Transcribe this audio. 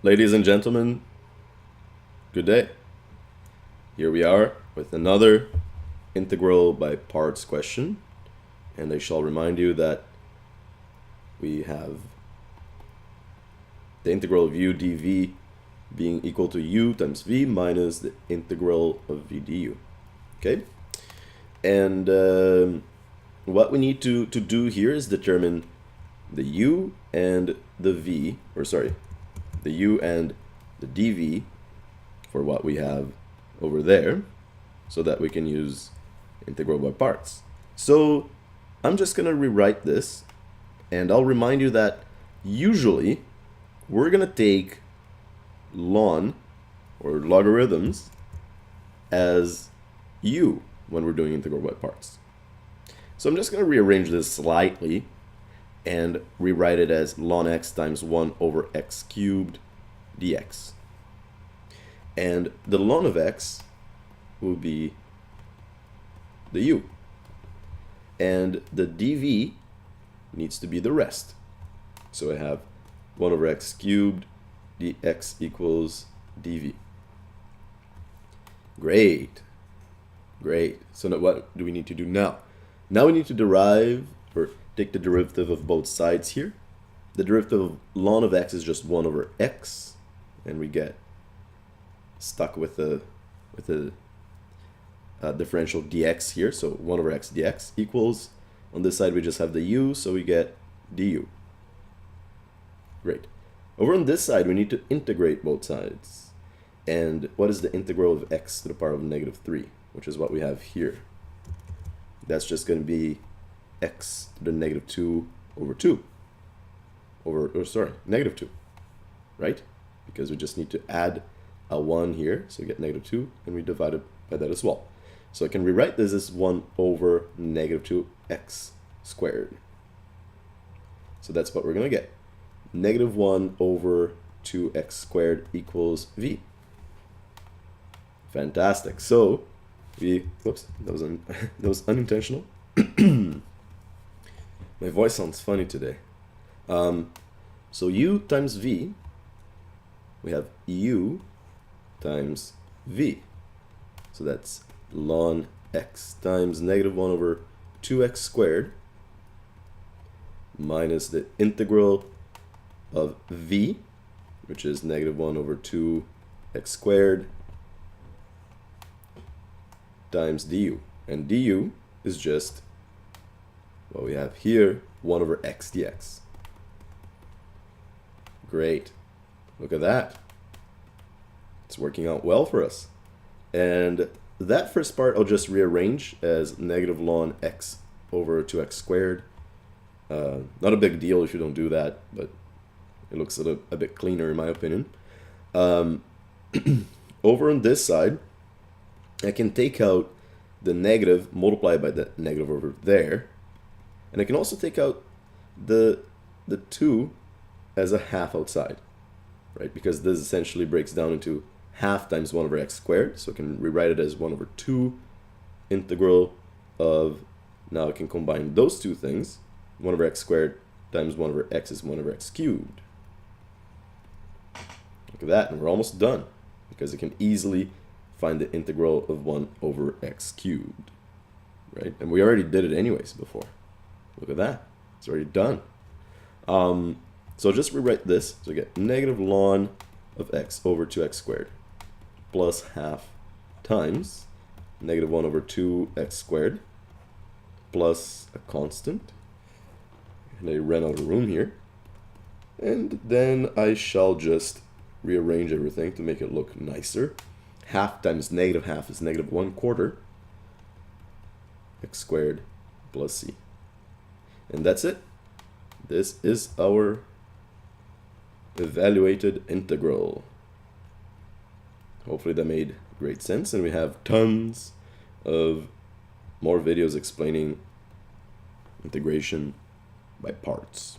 Ladies and gentlemen, good day. Here we are with another integral by parts question, and I shall remind you that we have the integral of u dv being equal to u times v minus the integral of v du. Okay? And what we need to do here is determine the u and the v, or sorry, the u and the dv for what we have over there, so that we can use integral by parts. So I'm just gonna rewrite this, and I'll remind you that usually we're gonna take ln or logarithms as u when we're doing integral by parts. So I'm just gonna rearrange this slightly and rewrite it as ln x times 1 over x cubed dx. And the ln of x will be the u. And the dv needs to be the rest. So I have 1 over x cubed dx equals dv. Great. Great. So now what do we need to do now? Now we need to derive, or take the derivative of both sides here. The derivative of ln of x is just 1 over x, and we get stuck with the differential dx here. So 1 over x dx equals, on this side we just have the u, so we get du. Great. Over on this side we need to integrate both sides. And what is the integral of x to the power of negative 3, which is what we have here? That's just going to be x to the negative 2 over 2. Negative 2, right? Because we just need to add a 1 here, so we get negative 2, and we divide it by that as well. So I can rewrite this as 1 over negative 2x squared. So that's what we're going to get. Negative 1 over 2x squared equals v. Fantastic. So whoops, that was unintentional. My voice sounds funny today. So u times v, we have u times v. So that's ln x times negative 1 over 2x squared minus the integral of v, which is negative 1 over 2x squared, times du. And du is just what we have here, 1 over x dx. Great. Look at that. It's working out well for us. And that first part I'll just rearrange as negative ln x over 2x squared. Not a big deal if you don't do that, but it looks a bit cleaner in my opinion. Over on this side, I can take out the negative multiplied by the negative over there. And I can also take out the 2 as a half outside, right? Because this essentially breaks down into half times 1 over x squared. So I can rewrite it as 1 over 2 integral of, now I can combine those two things. 1 over x squared times 1 over x is 1 over x cubed. Look at that, and we're almost done, because I can easily find the integral of 1 over x cubed, right? And we already did it anyways before. Look at that, it's already done. So I'll just rewrite this. So I get negative ln of x over 2x squared plus half times negative 1 over 2x squared plus a constant. And I ran out of room here. And then I shall just rearrange everything to make it look nicer. Half times negative half is negative 1/4 x squared plus c. And that's it. This is our evaluated integral. Hopefully that made great sense, and we have tons of more videos explaining integration by parts.